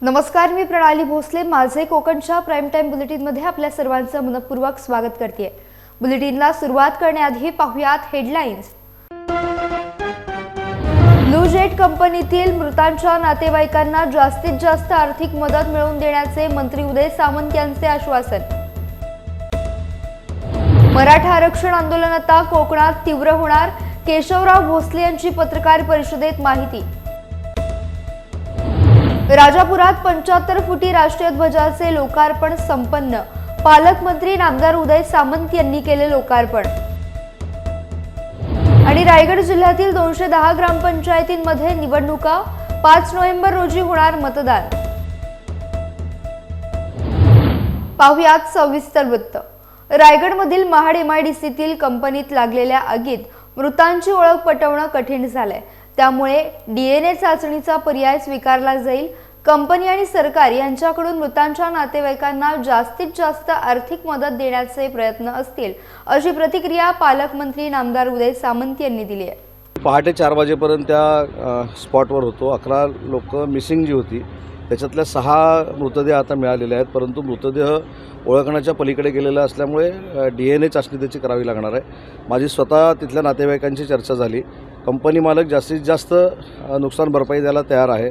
नमस्कार, मी प्रणाली भोसले. माझे कोकणच्या प्राइम टाइम बुलेटिनमध्ये आपल्या सर्वांचं मनपूर्वक स्वागत करते. बुलेटिनला सुरुवात करण्याआधी पाहुयात हेडलाईन्स. ब्लू जेट कंपनीतील मृतांच्या नातेवाईकांना जास्तीत जास्त आर्थिक मदत मिळवून देण्याचे मंत्री उदय सामंत यांचे आश्वासन. मराठा आरक्षण आंदोलन आता कोकणात तीव्र होणार, केशवराव भोसले यांची पत्रकार परिषदेत माहिती. राजापुरात 75 फुटी राष्ट्रीय ध्वजाचे लोकार्पण संपन्न, पालकमंत्री नामदार उदय सामंत यांनी केले लोकार्पण. आणि रायगड जिल्ह्यातील 210 ग्रामपंचायतींमध्ये निवडणुका, 5 नोव्हेंबर रोजी होणार मतदान. पाहुयात सविस्तर वृत्त. रायगडमधील महाड MIDCतील कंपनीत लागलेल्या आगीत मृतांची ओळख पटवणं कठीण झालंय. त्यामुळे DNA चाचणीचा पर्याय स्वीकारला जाईल. कंपनी आणि सरकार यांच्याकडून मृतांच्या नातेवाईकांना जास्तीत जास्त आर्थिक मदत देण्याचे प्रयत्न असतील, अशी प्रतिक्रिया पालकमंत्री नामदार उदय सामंत यांनी दिली आहे. पहाटे 4 वाजेपर्यंत त्या स्पॉटवर होतो. 11 लोक मिसिंग जी होती त्याच्यातल्या 6 मृतदेह आता मिळालेले आहेत, परंतु मृतदेह ओळखण्याच्या पलीकडे गेलेला असल्यामुळे DNA चाचणी त्याची करावी लागणार आहे. माझी स्वतः तिथल्या नातेवाईकांची चर्चा झाली. कंपनी मालक जास्तीत जास्त नुकसान भरपाई द्यायला तयार आहे.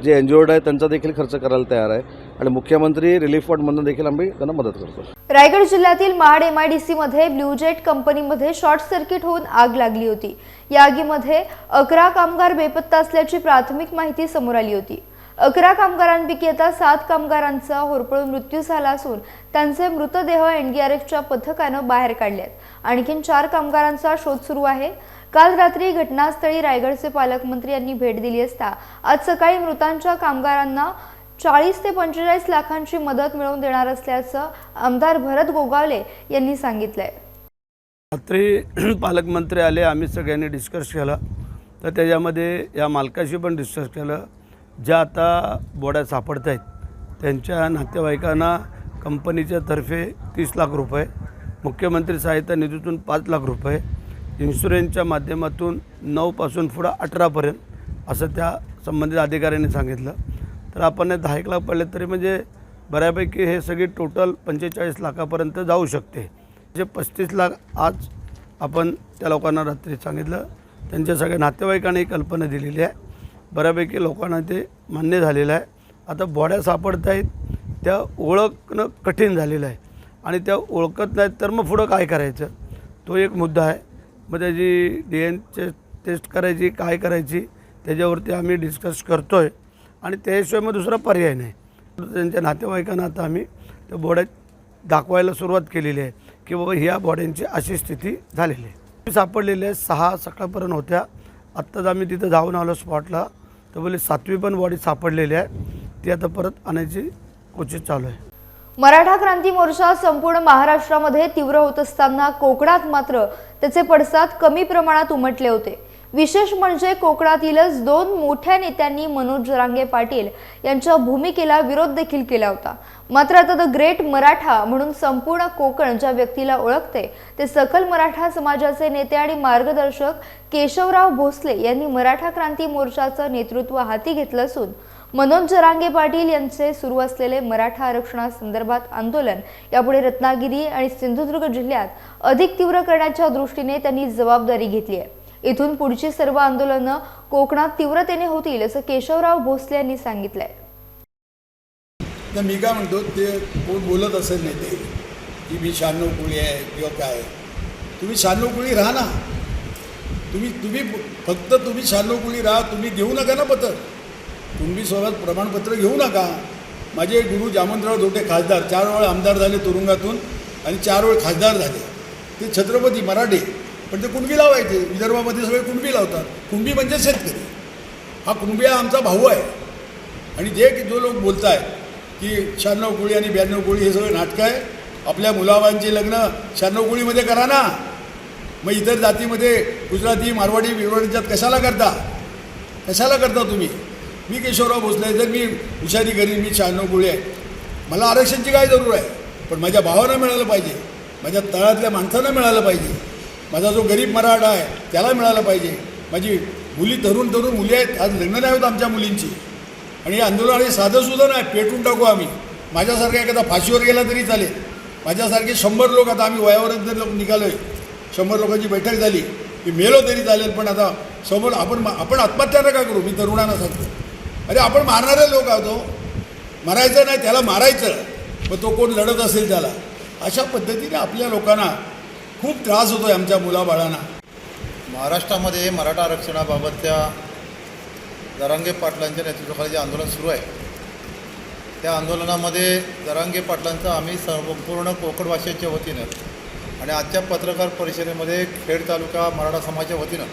जे एन्जॉर्ड आहे त्यांचा देखील खर्च करायला तयार आहे आणि मुख्यमंत्री रिलीफ फंडमधून देखील आम्ही त्यांना मदत करतो. रायगड जिल्ह्यातील महाड MIDC मध्ये ब्लू जेट कंपनीमध्ये शॉर्ट सर्किट होऊन आग लागली होती. या आगीमध्ये 11 कामगार बेपत्ता असल्याची प्राथमिक माहिती समोर आली होती. 11 कामगारांपैकी आता 7 कामगारांचा होरपळून मृत्यू झाला असून त्यांचे मृतदेह NDRFच्या पथकानं बाहेर काढलेत. आणखीन 4 कामगारांचा शोध सुरू आहे. काल रात्री घटनास्थळी रायगडचे पालकमंत्री यांनी भेट दिली असता आज सकाळी मृतांच्या कामगारांना 40 ते 45 लाखांची मदत मिळवून देणार असल्याचं आमदार भरत गोगावले यांनी सांगितलंय. रात्री पालकमंत्री आले, आम्ही सगळ्यांनी डिस्कस केलं. तर त्याच्यामध्ये या मालकाशी पण डिस्कस केलं. ज्या आता बोड्या सापडत आहेत त्यांच्या नातेवाईकांना कंपनीच्या तर्फे 30 लाख रुपये, मुख्यमंत्री सहायता निधीतून 5 लाख रुपये, इन्शुरन्सच्या माध्यमातून 9 पासून पुढं 18पर्यंत असं त्या संबंधित अधिकाऱ्यांनी सांगितलं. तर आपण 10 लाख पडले तरी म्हणजे बऱ्यापैकी हे सगळी टोटल 45 लाखापर्यंत जाऊ शकते. जे 35 लाख आज आपण त्या लोकांना रात्री सांगितलं. त्यांच्या सगळ्या नातेवाईकांनी कल्पना दिलेली आहे. बऱ्यापैकी लोकांना ते मान्य झालेलं आहे. आता बॉड्या सापडत आहेत, त्या ओळखणं कठीण झालेलं आहे आणि त्या ओळखत नाहीत तर मग पुढं काय करायचं तो एक मुद्दा आहे. मग त्याची DNA टेस्ट करायची, काय करायची त्याच्यावरती आम्ही डिस्कस करतो आहे आणि त्याशिवाय मग दुसरा पर्याय नाही. त्यांच्या नातेवाईकांना आता आम्ही त्या बॉड्या दाखवायला सुरुवात केलेली आहे की बाबा ह्या बॉड्यांची अशी स्थिती झालेली आहे. सापडलेल्या 6 सकाळपर्यंत होत्या. आत्ताच आम्ही तिथं जाऊन आलो स्पॉटला, तर बोले 7वी पण बॉडी सापडलेली आहे. ती आता परत आणायची कोशिश चालू आहे. मराठा क्रांती मोर्चा संपूर्ण महाराष्ट्रामध्ये तीव्र होत असताना कोकणात मात्र त्याचे पडसाद कमी प्रमाणात उमटले होते. विशेष म्हणजे कोकणातीलच 2 मोठ्या नेत्यांनी मनोज जरांगे पाटील यांच्या भूमिकेला विरोध देखील केला होता. मात्र आता द ग्रेट मराठा म्हणून संपूर्ण कोकण ज्या व्यक्तीला ओळखते ते सकल मराठा समाजाचे नेते आणि मार्गदर्शक केशवराव भोसले यांनी मराठा क्रांती मोर्चाचं नेतृत्व हाती घेतलं असून मनोज जरांगे पाटील यांचे सुरू असलेले मराठा आरक्षणासंदर्भात आंदोलन यापुढे रत्नागिरी आणि सिंधुदुर्ग जिल्ह्यात अधिक तीव्र करण्याच्या दृष्टीने त्यांनी जबाबदारी घेतली आहे. इथून पुढची सर्व आंदोलनं कोकणात तीव्रतेने होतील असं केशवराव भोसले यांनी सांगितलंय. मी काय म्हणतो, ते कोण बोलत असेल नाही ते की मी 96 कुळी आहे किंवा काय, तुम्ही 96 कुळी राहा ना. तुम्ही फक्त 96 कुळी राहा. तुम्ही घेऊ नका ना पत्र, कुणबी स्वराज प्रमाणपत्र घेऊ नका. माझे गुरु जामवंतराव धोटे खासदार 4 वेळा आमदार झाले तुरुंगातून आणि 4 वेळ खासदार झाले. ते छत्रपती मराठे, पण ते कुणबी लावायचे. विदर्भामध्ये सगळे कुणबी लावतात. कुणबी म्हणजे शेतकरी. हा कुणबी हा आमचा भाऊ आहे. आणि जो लोक बोलत आहेत की 96 कुळी आणि 92 कुळी हे सगळं नाटकं आहे. आपल्या मुलाबांची लग्न 96 कुळीमध्ये करा ना. मग इतर जातीमध्ये गुजराती, मारवाडी, बिरवाडीच्यात कशाला करता तुम्ही? मी केशवराव भोसले, जर मी हुशारी करीन, मी 96 कुळी आहे, मला आरक्षणाची काय जरूर आहे, पण माझ्या भावांना मिळालं पाहिजे, माझ्या तळातल्या माणसांना मिळालं पाहिजे, माझा जो गरीब मराठा आहे त्याला मिळालं पाहिजे. माझी मुली तरुण मुली आहेत, आज लग्न नाही होत आमच्या मुलींची. आणि हे आंदोलन आणि साधंसुद्धा नाही, पेटून टाकू आम्ही. माझ्यासारखा एखादा फाशीवर गेला तरी चालेल. माझ्यासारखे 100 लोक, आता आम्ही वयावरच जर निघालो आहे, 100 लोकांची बैठक झाली की मेलो तरी चालेल, पण आता समोर आपण आत्महत्या नका करू. मी तरुणांना सांगतो, अरे आपण मारणारे लोक आहोत. मारायचं नाही, त्याला मारायचं. मग तो कोण लढत असेल त्याला. अशा पद्धतीने आपल्या लोकांना खूप त्रास होतो आहे, आमच्या मुलाबाळांना. महाराष्ट्रामध्ये मराठा आरक्षणाबाबतच्या जरांगे पाटलांच्या नेतृत्वाखाली जे आंदोलन सुरू आहे, त्या आंदोलनामध्ये जरांगे पाटलांचं आम्ही संपूर्ण कोकण भाषेच्या वतीनं आणि आजच्या पत्रकार परिषदेमध्ये खेड तालुका मराठा समाजाच्या वतीनं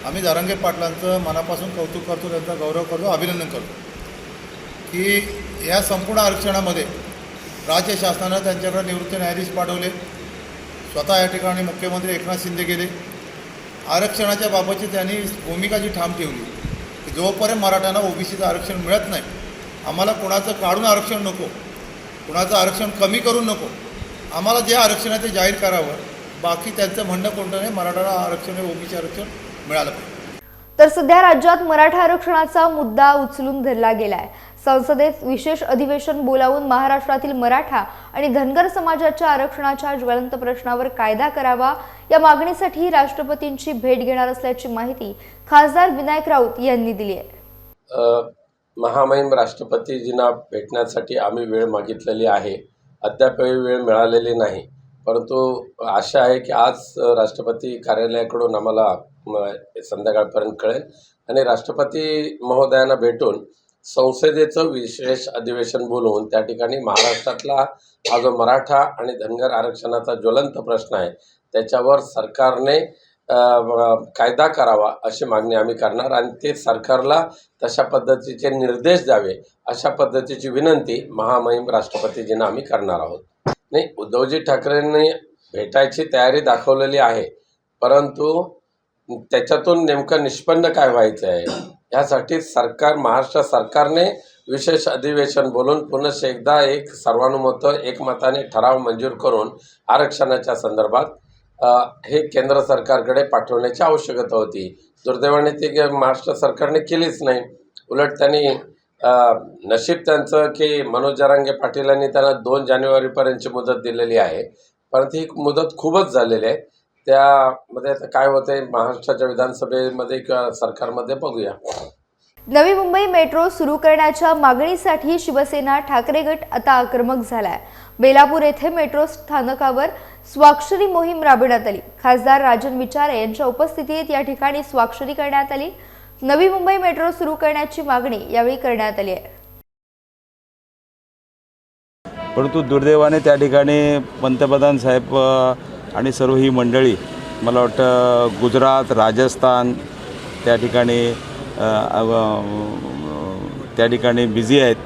आम्ही जरांगे पाटलांचं मनापासून कौतुक करतो, त्यांचा गौरव करतो, अभिनंदन करतो की या संपूर्ण आरक्षणामध्ये राज्य शासनानं त्यांच्याकडे निवृत्त न्यायाधीश पाठवले. स्वतः या ठिकाणी मुख्यमंत्री एकनाथ शिंदे गेले. आरक्षणाच्या बाबतची त्यांनी भूमिका जी ठाम ठेवली की जोपर्यंत मराठ्यांना ओबीसीचं आरक्षण मिळत नाही, आम्हाला कोणाचं काढून आरक्षण नको, कुणाचं आरक्षण कमी करून नको, आम्हाला जे आरक्षण आहे ते जाहीर करावं. बाकी त्यांचं म्हणणं कोणतं नाही, मराठ्याला आरक्षण हे ओबीसी आरक्षण मिळालं पाहिजे. तर सध्या राज्यात मराठा आरक्षणाचा मुद्दा उचलून धरला गेलाय. संसदेत विशेष अधिवेशन बोलावून महाराष्ट्रातील मराठा आणि धनगर समाजाच्या आरक्षणाच्या ज्वलंत प्रश्नावर कायदा करावा या मागणीसाठी राष्ट्रपतींची भेट घेणार असल्याची माहिती खासदार विनायक राऊत यांनी दिली आहे. महामहिम राष्ट्रपतीजींना भेटण्यासाठी आम्ही वेळ मागितलेली आहे. अद्याप वेळ मिळालेली नाही, परंतु आशा आहे की आज राष्ट्रपती कार्यालयाकडून आम्हाला संध्याकाळपर्यंत कळेल आणि राष्ट्रपती महोदयांना भेटून संसदेचं विशेष अधिवेशन बोलवून त्या ठिकाणी महाराष्ट्रातला हा जो मराठा आणि धनगर आरक्षणाचा ज्वलंत प्रश्न आहे त्याच्यावर सरकारने कायदा करावा अशी मागणी आम्ही करणार आणि ते सरकारला तशा पद्धतीचे निर्देश द्यावे अशा पद्धतीची विनंती महामहिम राष्ट्रपतीजींना आम्ही करणार आहोत. नाही, उद्धवजी ठाकरेंनी भेटायची तयारी दाखवलेली आहे, परंतु त्याच्यातून नेमकं निष्पन्न काय व्हायचं आहे यासाठी महाराष्ट्र सरकारने विशेष अधिवेशन बोलून पुनश्च एकदा एक सर्वानुमत एकमताने ठराव मंजूर करून आरक्षणाच्या संदर्भात हे केंद्र सरकारकडे पाठवण्याची आवश्यकता होती. दुर्दैवाने ती महाराष्ट्र सरकारने केलीच नाही. उलट त्यांनी नशीब त्यांचं की मनोज जरांगे पाटील यांनी त्यांना 2 जानेवारीपर्यंतची मुदत दिलेली आहे, परंतु ही मुदत खूपच झालेली आहे. त्यामध्ये आता काय होते महाराष्ट्राच्या विधानसभेमध्ये किंवा सरकारमध्ये बघूया. नवी मुंबई मेट्रो सुरू करण्याच्या मागणीसाठी शिवसेना ठाकरे गट आता आक्रमक झालाय. बेलापूर येथे मेट्रो स्थानकावर स्वाक्षरी मोहीम राबवण्यात आली. खासदार राजन विचारे यांच्या उपस्थितीत या ठिकाणी स्वाक्षरी करण्यात आली. नवी मुंबई मेट्रो सुरू करण्याची मागणी यावेळी करण्यात आली आहे. परंतु दुर्दैवाने त्या ठिकाणी पंतप्रधान साहेब आणि सर्व ही मंडळी मला वाटतं गुजरात, राजस्थान त्या ठिकाणी बिझी आहेत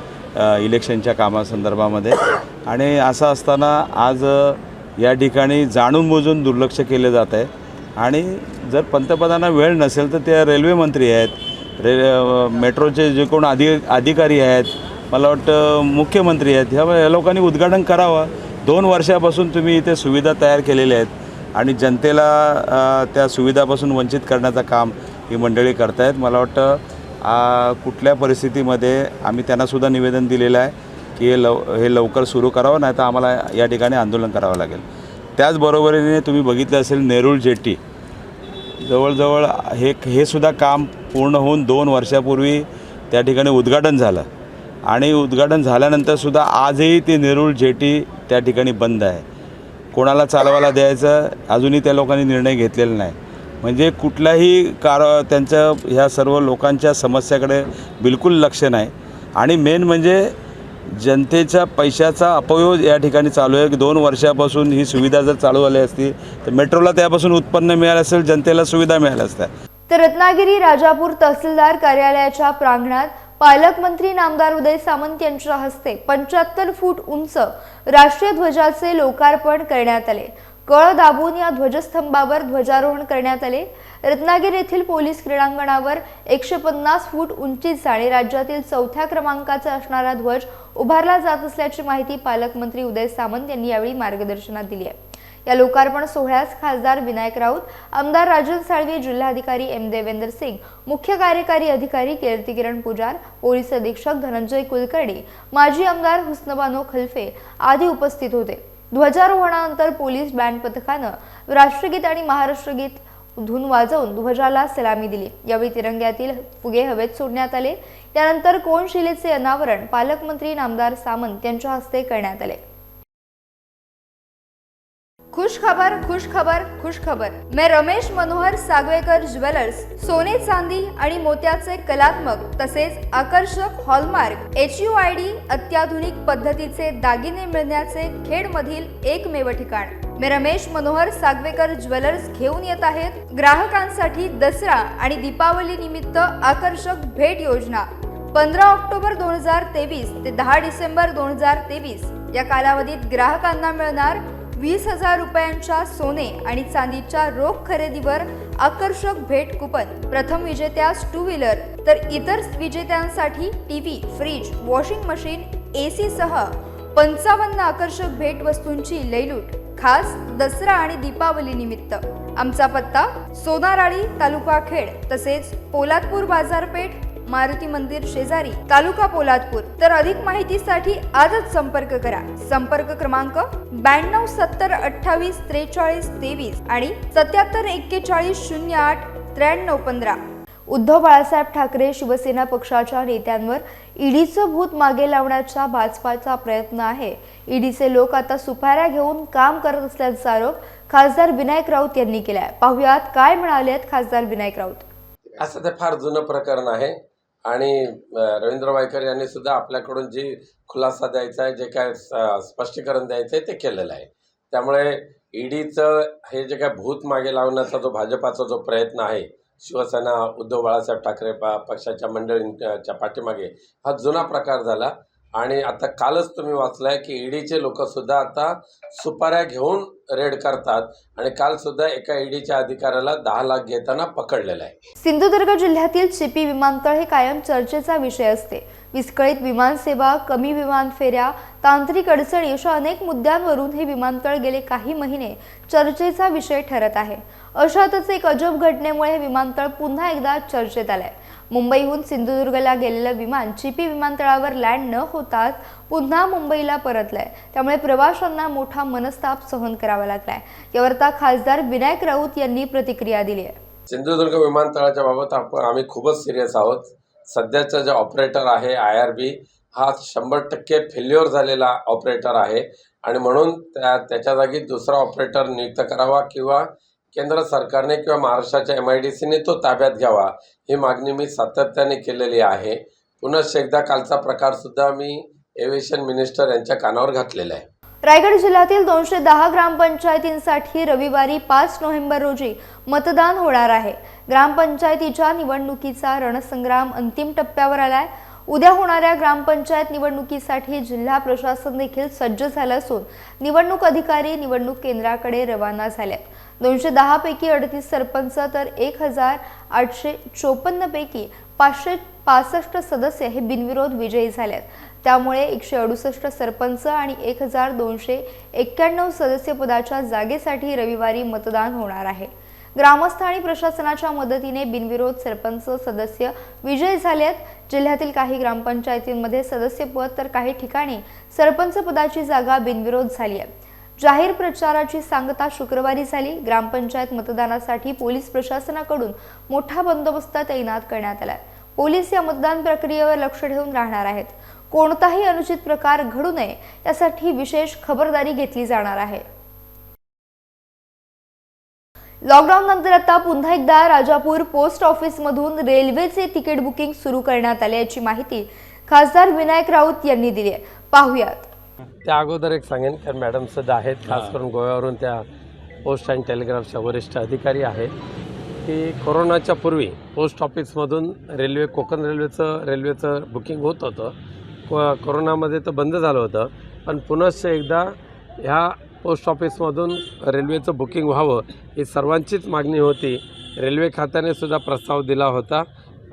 इलेक्शनच्या कामासंदर्भामध्ये. आणि असं असताना आज या ठिकाणी जाणून बुजून दुर्लक्ष केले जात आहे. आणि जर पंतप्रधानांना वेळ नसेल तर ते रेल्वे मंत्री आहेत, मेट्रोचे जे कोण अधिकारी आहेत, मला वाटतं मुख्यमंत्री आहेत, ह्या लोकांनी उद्घाटन करावं. 2 वर्षापासून तुम्ही इथे सुविधा तयार केलेल्या आहेत आणि जनतेला त्या सुविधापासून वंचित करण्याचं काम ही मंडळी करतायत. मला वाटतं कुठल्या परिस्थितीमध्ये आम्ही त्यांनासुद्धा निवेदन दिलेलं आहे की हे लवकर सुरू करावं, नाही तर आम्हाला या ठिकाणी आंदोलन करावं लागेल. त्याचबरोबरीने तुम्ही बघितलं असेल नेरूळ जेटी जवळजवळ हे सुद्धा काम पूर्ण होऊन 2 वर्षापूर्वी त्या ठिकाणी उद्घाटन झालं आणि उद्घाटन झाल्यानंतरसुद्धा आजही ते नेरूळ जेटी त्या ठिकाणी बंद आहे. कोणाला चालवायला द्यायचं अजूनही त्या लोकांनी निर्णय घेतलेला नाही. म्हणजे कुठल्याही त्यांच्या ह्या सर्व लोकांच्या समस्याकडे बिलकुल लक्ष नाही. आणि मेन म्हणजे जनतेच्या पैशाचा अपयोग या ठिकाणी चालू आहे की 2 वर्षापासून ही सुविधा जर चालू झाली असती तर मेट्रोला त्यापासून उत्पन्न मिळालं असेल, जनतेला सुविधा मिळाल्या असत्या. तर रत्नागिरी राजापूर तहसीलदार कार्यालयाच्या प्रांगणात पालकमंत्री नामदार उदय सामंत यांच्या हस्ते 75 फूट उंच राष्ट्रीय ध्वजाचे लोकार्पण करण्यात आले. कळ दाबून या ध्वजस्तंभावर ध्वजारोहण करण्यात आले. रत्नागिरी येथील पोलीस क्रीडांगणावर 150 फूट उंचीचा आणि राज्यातील 4थ्या क्रमांकाचा असणारा ध्वज उभारला जात असल्याची माहिती पालकमंत्री उदय सामंत यांनी यावेळी मार्गदर्शनात दिली आहे. या लोकार्पण सोहळ्यास खासदार विनायक राऊत, आमदार राजन साळवी, जिल्हाधिकारी एम देवेंद्र सिंग, मुख्य कार्यकारी अधिकारी कीर्तिकिरण पुजार, पोलीस अधीक्षक धनंजय कुलकर्णी, माजी आमदार हुस्नबानो खलफे आदी उपस्थित होते। ध्वजारोहणानंतर पोलीस बँड पथकानं राष्ट्रगीत आणि महाराष्ट्रगीत धून वाजवून ध्वजाला सलामी दिली। यावेळी तिरंग्यातील फुगे हवेत सोडण्यात आले। त्यानंतर कोनशिलेचे अनावरण पालकमंत्री नामदार सामंत यांच्या हस्ते करण्यात आले। खुश खबर, खुश खबर, खुश खबर। मैं रमेश मनोहर सागवेकर ज्वेलर्स सोने, चांदी आणि मोत्याचे कलात्मक तसेच आकर्षक हॉलमार्क HUID अत्याधुनिक पद्धतीचे दागिने मिळण्याचे खेडमधील एकमेव ठिकाण। मैं रमेश मनोहर सागवेकर ज्वेलर्स घेऊन येत आहेत ग्राहकांसाठी दसरा आणि दीपावली निमित्त आकर्षक भेट योजना। 15 ऑक्टोबर 2023 ते 10 डिसेंबर 2023 या कालावधीत ग्राहकांना मिळणार 20,000 रुपयांच्या सोने आणि चांदीच्या रोख खरेदीवर आकर्षक भेट कुपन। प्रथम विजेत्यास 2 व्हीलर तर इतर विजेत्यांसाठी TV, fridge, washing machine, AC सह 55 आकर्षक भेट वस्तूंची लयलूट खास दसरा आणि दीपावली निमित्त। आमचा पत्ता सोनाराळी, तालुका खेड, तसेच पोलादपूर बाजारपेठ, मारुती मंदिर शेजारी, तालुका पोलादपूर। तर अधिक माहितीसाठी आजच संपर्क करा। संपर्क क्रमांक 92 70 28 43 23 आणि 77 41 08 93 15। उद्धव बाळासाहेब ठाकरे शिवसेना पक्षाच्या नेत्यांवर ईडीचं भूत मागे लावण्याचा भाजपाचा प्रयत्न आहे। ईडीचे लोक आता सुपाऱ्या घेऊन काम करत असल्याचा आरोप खासदार विनायक राऊत यांनी केलाय। पाहुयात काय म्हणालेत खासदार विनायक राऊत। असं ते फार जुनं प्रकरण आहे आणि रवींद्र वायकर यांनी सुद्धा आपल्याकडून जी खुलासा द्यायचा आहे, जे काय स्पष्टीकरण द्यायचं आहे ते केलेलं आहे। त्यामुळे ईडीचं हे जे काय भूत मागे लावण्याचा जो भाजपाचा जो प्रयत्न आहे, शिवसेना उद्धव बाळासाहेब ठाकरे पक्षाच्या मंडळींच्या पाठीमागे, हा जुना प्रकार झाला। आणि आता कालच तुम्ही वाचलाय की ईडीचे लोक सुद्धा आता सुपाऱ्या घेऊन रेड करतात आणि काल सुद्धा एका ईडीच्या अधिकाऱ्याला 10 लाख घेताना पकडलेलं आहे। सिंधुदुर्ग जिल्ह्यातील चिपी विमानतळ हे कायम चर्चेचा विषय असते। विस्कळीत विमानसेवा, कमी विमान फेऱ्या, तांत्रिक अडचणी अशा अनेक मुद्द्यांवरून हे विमानतळ गेले काही महिने चर्चेचा विषय ठरत आहे। अशातच एक अजब घटनेमुळे हे विमानतळ पुन्हा एकदा चर्चेत आलंय। मुंबईहून सिंधुदुर्गला गेलेलं विमान चिपी विमानतळावर लँड न होताच पुन्हा मुंबईला परतलंय। त्यामुळे प्रवाशांना मोठा मनस्ताप सहन करावा लागलाय। यावर आता खासदार विनायक राऊत यांनी प्रतिक्रिया दिली आहे। सिंधुदुर्ग विमानतळाच्या बाबत आम्ही खूपच सिरियस आहोत। सध्याचा जो ऑपरेटर आहे IRB हा 100% फेल्युअर झालेला ऑपरेटर आहे आणि म्हणून त्याच्या जागी दुसरा ऑपरेटर नियुक्त करावा किंवा केंद्र सरकारने किंवा महाराष्ट्राच्या MIDCने तो ताब्यात घ्यावा, ही मागणी मी सातत्याने केलेली आहे। पुनश्च एकदा कालचा प्रकार सुद्धा मी एव्हिएशन मिनिस्टर यांच्या कानावर घातलेला आहे। रायगड जिल्ह्यातील 210 ग्रामपंचायतींसाठी रविवारी 5 नोव्हेंबर रोजी मतदान होणार आहे। ग्रामपंचायतीच्या निवडणुकीचा रणसंग्राम अंतिम टप्प्यावर आलाय। उद्या होणाऱ्या ग्रामपंचायत निवडणुकीसाठी जिल्हा प्रशासन देखील सज्ज झालं असून निवडणूक अधिकारी निवडणूक केंद्राकडे रवाना झालेत। 210 पैकी 38 सरपंच तर 1854 पैकी 565 सदस्य हे बिनविरोध विजयी झालेत। त्यामुळे 168 सरपंच आणि 1291 सदस्य पदाच्या जागेसाठी रविवारी मतदान होणार आहे। ग्रामस्थ आणि प्रशासनाच्या मदतीने बिनविरोध सरपंच सदस्य विजयी झालेत। जिल्ह्यातील काही ग्रामपंचायतींमध्ये सदस्यपद तर काही ठिकाणी सरपंच पदाची जागा बिनविरोध झाली आहे। जाहीर प्रचाराची सांगता शुक्रवारी झाली। ग्रामपंचायत मतदानासाठी पोलीस प्रशासनाकडून मोठा बंदोबस्त तैनात करण्यात आलाय। पोलीस या मतदान प्रक्रियेवर लक्ष ठेवून राहणार आहेत। कोणताही अनुचित प्रकार घडू नये यासाठी विशेष खबरदारी घेतली जाणार आहे। लॉकडाऊन नंतर आता पुन्हा एकदा राजापूर पोस्ट ऑफिस मधून रेल्वेचे तिकीट बुकिंग सुरू करण्यात आले याची माहिती खासदार विनायक राऊत यांनी दिली आहे। पाहुयात। त्या अगोदर एक सांगेन की मॅडम सुद्धा आहेत, खास करून गोव्यावरून त्या पोस्ट अँड टेलिग्राफच्या वरिष्ठ अधिकारी आहेत की कोरोनाच्या पूर्वी पोस्ट ऑफिसमधून कोकण रेल्वेचं बुकिंग होत होतं। कोरोनामध्ये तर बंद झालं होतं, पण पुनश्च एकदा ह्या पोस्ट ऑफिसमधून रेल्वेचं बुकिंग व्हावं ही सर्वांचीच मागणी होती। रेल्वे खात्याने सुद्धा प्रस्ताव दिला होता।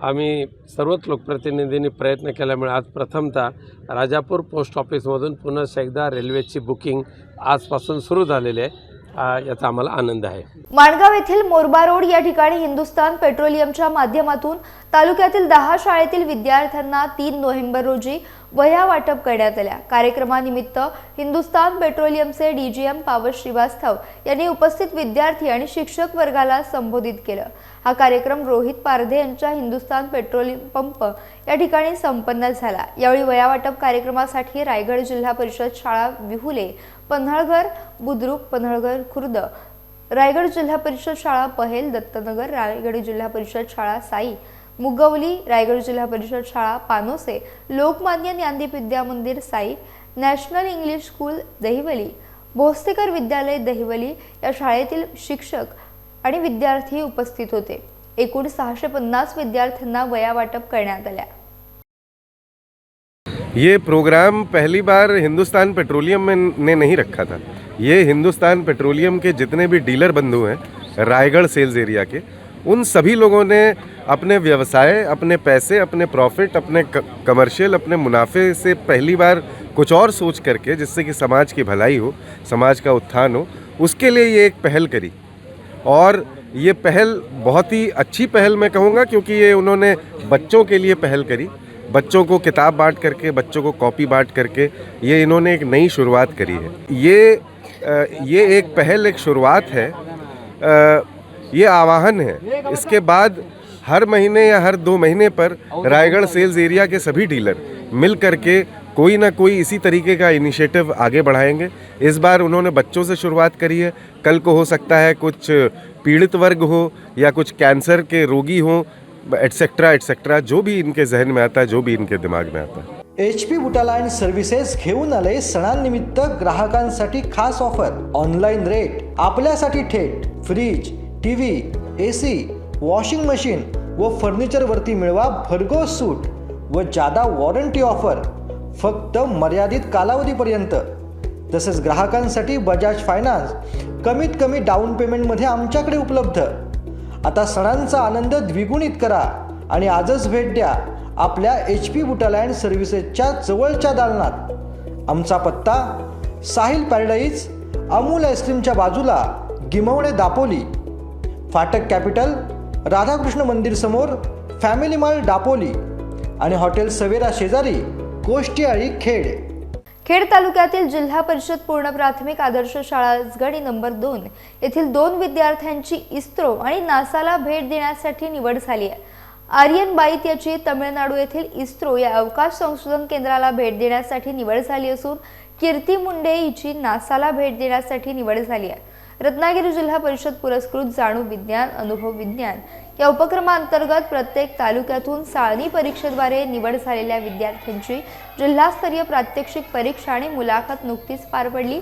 आम्ही सर्वच लोकप्रतिनिधींनी प्रयत्न केल्यामुळे आज प्रथमतः राजापूर पोस्ट ऑफिसमधून पुन्हा एकदा रेल्वेची बुकिंग आजपासून सुरू झालेली आहे। याचा आम्हाला आनंद आहे. माणगाव येथील मोरबा रोड या ठिकाणी हिंदुस्थान पेट्रोलियमच्या माध्यमातून तालुक्यातील 10 शाळेतील विद्यार्थ्यांना 3 नोव्हेंबर रोजी वह्या वाटप करण्यात आल्या. कार्यक्रमानिमित्त हिंदुस्थान पेट्रोलियमचे डीजीएम पावस श्रीवास्तव यांनी उपस्थित विद्यार्थी आणि शिक्षक वर्गाला संबोधित केलं. हा कार्यक्रम रोहित पारधे यांच्या हिंदुस्थान पेट्रोलियम पंप या ठिकाणी संपन्न झाला. यावेळी वह्या वाटप कार्यक्रमासाठी रायगड जिल्हा परिषद शाळा विहुले, पन्हाळघर बुद्रुक, पन्हाळघर खुर्द, रायगड जिल्हा परिषद शाळा पहेल, दत्तनगर, रायगड जिल्हा परिषद शाळा साई, मुगवली, रायगड जिल्हा परिषद शाळा Panose, Lokmanya Gyandeep Vidya Mandir Sai, national English school Dahivali, Bhostekar Vidyalaya Dahivali या शाळेतील शिक्षक आणि विद्यार्थी उपस्थित होते. एकूण 650 विद्यार्थ्यांना वह्या वाटप करण्यात आल्या. ये प्रोग्राम पहली बार हिंदुस्तान पेट्रोलियम ने नहीं रखा था. ये हिंदुस्तान पेट्रोलियम के जितने भी डीलर बंधु हैं रायगढ़ सेल्स एरिया के, उन सभी लोगों ने अपने व्यवसाय, अपने पैसे, अपने प्रॉफिट, अपने कमर्शियल, अपने मुनाफे से पहली बार कुछ और सोच करके, जिससे कि समाज की भलाई हो, समाज का उत्थान हो, उसके लिए ये एक पहल करी. और ये पहल बहुत ही अच्छी पहल मैं कहूँगा, क्योंकि ये उन्होंने बच्चों के लिए पहल करी. बच्चों को किताब बांट करके, बच्चों को कॉपी बांट करके ये इन्होंने एक नई शुरुआत करी है. ये एक पहल, एक शुरुआत है, ये आवाहन है. इसके बाद हर महीने या हर 2 महीने पर रायगढ़ सेल्स एरिया के सभी डीलर मिल करके कोई ना कोई इसी तरीके का इनिशिएटिव आगे बढ़ाएंगे. इस बार उन्होंने बच्चों से शुरुआत करी है. कल को हो सकता है कुछ पीड़ित वर्ग हो या कुछ कैंसर के रोगी हों, एटसेट्रा एटसेट्रा, जो भी इनके जहन में आता है, जो भी इनके दिमाग में आता है. HP बुटालाइन सर्व्हिसेस घेऊन आले सणांनिमित्त ग्राहकांसाठी खास ऑफर. ऑनलाईन रेट, आपल्यासाठी थेट fridge, TV, AC, washing machine व फर्निचरवरती मिळवा भरघोस सूट व जादा वॉरंटी ऑफर फक्त मर्यादित कालावधीपर्यंत. तसेच ग्राहकांसाठी बजाज फायनान्स कमीत कमी डाऊन पेमेंटमध्ये आमच्याकडे उपलब्ध. आता सणांचा आनंद द्विगुणित करा आणि आजच भेट द्या आपल्या HP बुटालाइन सर्व्हिसेसच्या जवळच्या दालनात. आमचा पत्ता साहिल पॅराडाईज, अमूल आईस्क्रीमच्या बाजूला, गिमवणे दापोली, फाटक कॅपिटल, राधाकृष्ण मंदिर समोर, फॅमिली मॉल दापोली आणि हॉटेल सवेरा शेजारी, कोष्टीआळी खेड. खेड तालुक्यातील जिल्हा परिषद पूर्ण प्राथमिक आदर्श शाळा आजगणी नंबर 2 येथील 2 विद्यार्थ्यांची इस्रो आणि नासाला भेट देण्यासाठी निवड झाली आहे. आर्यन बाईत याची तमिळनाडू येथील इस्रो या अवकाश संशोधन केंद्राला भेट देण्यासाठी निवड झाली असून कीर्ती मुंडे हिची नासाला भेट देण्यासाठी निवड झाली आहे. रत्नागिरी जिल्हा परिषद पुरस्कृत जाणू विज्ञान, अनुभव विज्ञान या उपक्रमांतर्गत प्रत्येक तालुक्यातून चाळणी परीक्षेद्वारे निवड झालेल्या विद्यार्थ्यांची जिल्हास्तरीय प्रात्यक्षिक परीक्षा आणि मुलाखत नुकतीच पार पडली.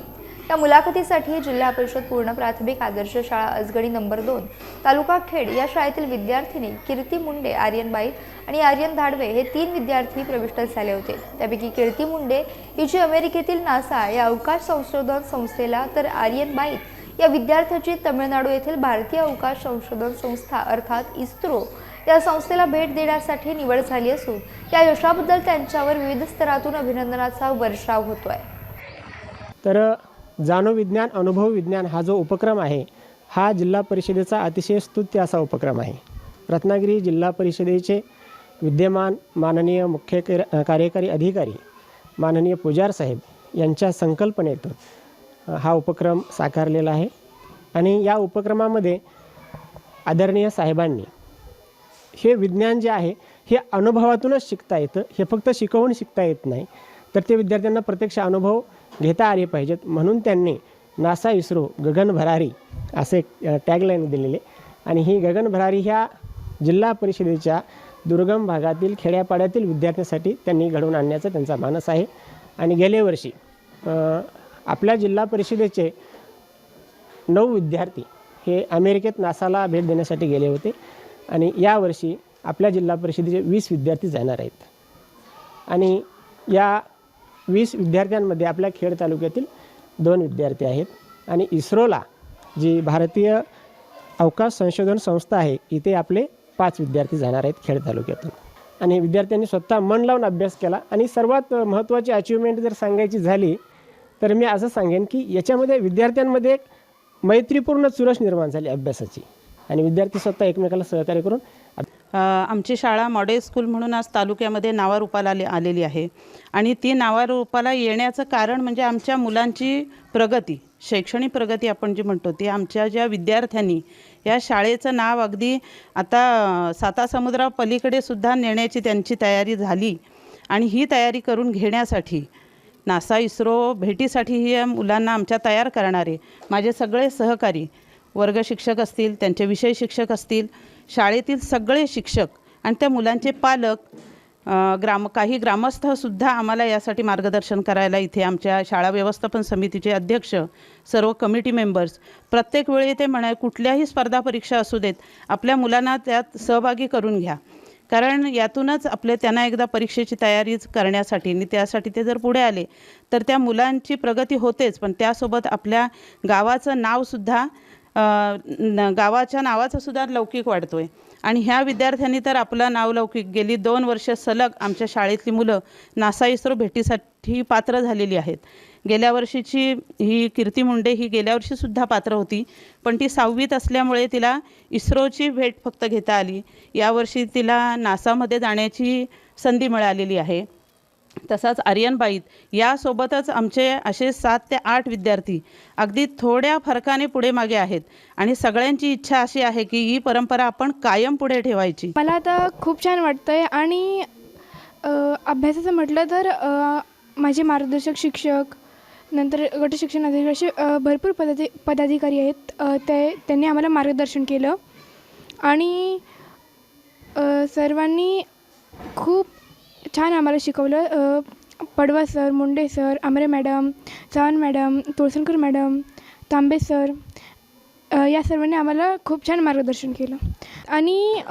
या मुलाखतीसाठी जिल्हा परिषद पूर्ण प्राथमिक आदर्श शाळा आजगणी नंबर 2 तालुका खेड या शाळेतील विद्यार्थिनी कीर्ती मुंडे, आर्यन बाईत आणि आर्यन धाडवे हे 3 विद्यार्थी प्रविष्ट झाले होते. त्यापैकी कीर्ती मुंडे हिची अमेरिकेतील नासा या अवकाश संशोधन संस्थेला, तर आर्यन बाईत या विद्यार्थ्याची तमिळनाडू येथील भारतीय अवकाश संशोधन संस्था अर्थात इस्रो या संस्थेला भेट देण्यासाठी निवड झाली असून या यशाबद्दल त्यांच्यावर विविध स्तरातून अभिनंदनाचा वर्षाव होतोय. तर जाणू विज्ञान, अनुभव विज्ञान हा जो उपक्रम आहे हा जिल्हा परिषदेचा अतिशय स्तुत्य असा उपक्रम आहे. रत्नागिरी जिल्हा परिषदेचे विद्यमान माननीय मुख्य कार्यकारी अधिकारी माननीय पुजार साहेब यांच्या संकल्पनेतून हा उपक्रम साकारलेला आहे. आणि या उपक्रमामध्ये आदरणीय साहेबांनी हे विज्ञान जे आहे हे अनुभवातूनच शिकता येतं. हे फक्त शिकवून शिकता येत नाही, तर ते विद्यार्थ्यांना प्रत्यक्ष अनुभव घेता आले पाहिजेत. म्हणून त्यांनी नासा इस्रो गगन भरारी असे टॅगलाईन दिलेले. आणि ही गगन भरारी ह्या जिल्हा परिषदेच्या दुर्गम भागातील खेड्यापाड्यातील विद्यार्थ्यांसाठी त्यांनी घडवून आणण्याचा त्यांचा मानस आहे. आणि गेल्या वर्षी आपल्या जिल्हा परिषदेचे 9 विद्यार्थी हे अमेरिकेत नासाला भेट देण्यासाठी गेले होते. आणि यावर्षी आपल्या जिल्हा परिषदेचे 20 विद्यार्थी जाणार आहेत. आणि या 20 विद्यार्थ्यांमध्ये आपल्या खेड तालुक्यातील 2 विद्यार्थी आहेत. आणि इस्रोला जी भारतीय अवकाश संशोधन संस्था आहे इथे आपले 5 विद्यार्थी जाणार आहेत खेड तालुक्यातून. आणि विद्यार्थ्यांनी स्वतः मन लावून अभ्यास केला. आणि सर्वात महत्त्वाची अचिव्हमेंट जर सांगायची झाली तर मी असं सांगेन की याच्यामध्ये विद्यार्थ्यांमध्ये एक मैत्रीपूर्ण चुरस निर्माण झाली अभ्यासाची आणि विद्यार्थी स्वतः एकमेकाला सहकार्य करून आमची शाळा मॉडेल स्कूल म्हणून आज तालुक्यामध्ये नावारूपाला आलेली आहे आणि ती नावारूपाला येण्याचं कारण म्हणजे आमच्या मुलांची प्रगती, शैक्षणिक प्रगती आपण जी म्हणतो ती आमच्या ज्या विद्यार्थ्यांनी या शाळेचं नाव अगदी आता सातासमुद्रा पलीकडे सुद्धा नेण्याची त्यांची तयारी झाली आणि ही तयारी करून घेण्यासाठी नासा इस्रो भेटीसाठी ही मुलांना आमच्या तयार करणारे माझे सगळे सहकारी, वर्ग शिक्षक असतील, त्यांचे विषय शिक्षक असतील, शाळेतील सगळे शिक्षक आणि त्या मुलांचे पालक, काही ग्रामस्थसुद्धा आम्हाला यासाठी मार्गदर्शन करायला इथे आमच्या शाळा व्यवस्थापन समितीचे अध्यक्ष, सर्व कमिटी मेंबर्स प्रत्येक वेळी ते कुठल्याही स्पर्धा परीक्षा असू देत आपल्या मुलांना त्यात सहभागी करून घ्या, कारण यातूनच त्यांना एकदा परीक्षेची तयारी करण्यासाठी आणि त्यासाठी ते जर पुढे आले तर त्या मुलांची प्रगती होतेच, पण त्यासोबत आपल्या गावाचं नावसुद्धा गावाच्या नावाचा सुद्धा लौकिक वाढतोय आणि ह्या विद्यार्थ्यांनी तर आपलं नावलौकिक गेली 2 वर्ष सलग आमच्या शाळेतली मुलं नासा इस्रो भेटीसाठी पात्र झालेली आहेत. गेल्या वर्षीची ही कीर्ती मुंडे ही गेल्या वर्षीसुद्धा पात्र होती, पण ती 6वीत असल्यामुळे तिला इस्रोची भेट फक्त घेता आली. यावर्षी तिला नासामध्ये जाण्याची संधी मिळालेली आहे. तसाच आर्यनबाईत यासोबतच आमचे असे 7 ते 8 विद्यार्थी अगदी थोड्या फरकाने पुढे मागे आहेत आणि सगळ्यांची इच्छा अशी आहे की ही परंपरा आपण कायम पुढे ठेवायची. मला आता खूप छान वाटतं आहे आणि अभ्यासाचं म्हटलं तर माझे मार्गदर्शक शिक्षक, नंतर गट शिक्षण अधिकारी असे भरपूर पदाधिकारी आहेत. त्यांनी आम्हाला मार्गदर्शन केलं आणि सर्वांनी खूप छान आम्हाला शिकवलं. Padwa sir, Munde sir, Amre madam, Chavan madam, तुळसणकर madam, तांबे सर या सर्वांनी आम्हाला खूप छान मार्गदर्शन केलं. आणि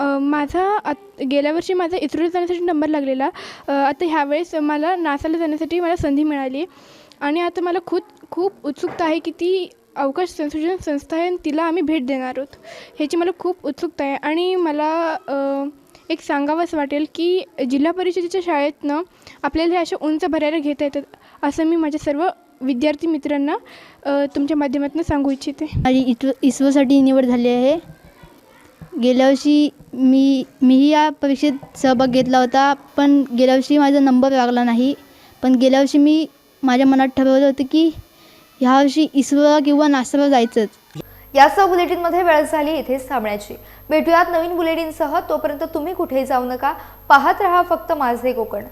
गेल्या वर्षी माझा इस्रोला जाण्यासाठी नंबर लागलेला. आता ह्यावेळेस मला नासाला जाण्यासाठी मला संधी मिळाली आणि आता मला खूप उत्सुकता आहे की ती अवकाश संशोधन संस्था आहे आणि तिला आम्ही भेट देणार आहोत, ह्याची मला खूप उत्सुकता आहे. आणि मला एक सांगावंसं वाटेल की जिल्हा परिषदेच्या शाळेतनं आपल्याला हे अशा उंच भरायला घेता येतात असं मी माझ्या सर्व विद्यार्थी मित्रांना तुमच्या माध्यमातून सांगू इच्छिते. माझी इस्रोसाठी निवड झाली आहे. गेल्या वर्षी मीही या परीक्षेत सहभाग घेतला होता, पण गेल्या वर्षी माझा नंबर लागला नाही. पण गेल्या वर्षी मी माझ्या मनात ठरवलं होतं की ह्यावर्षी इस्रोला किंवा नासाला जायचंच. यासह बुलेटिनमध्ये वेळ झाली इथेच थांबण्याची. भेटूयात नवीन बुलेटिनसह. तोपर्यंत तुम्ही कुठेही जाऊ नका. पाहत रहा फक्त माझे कोकण.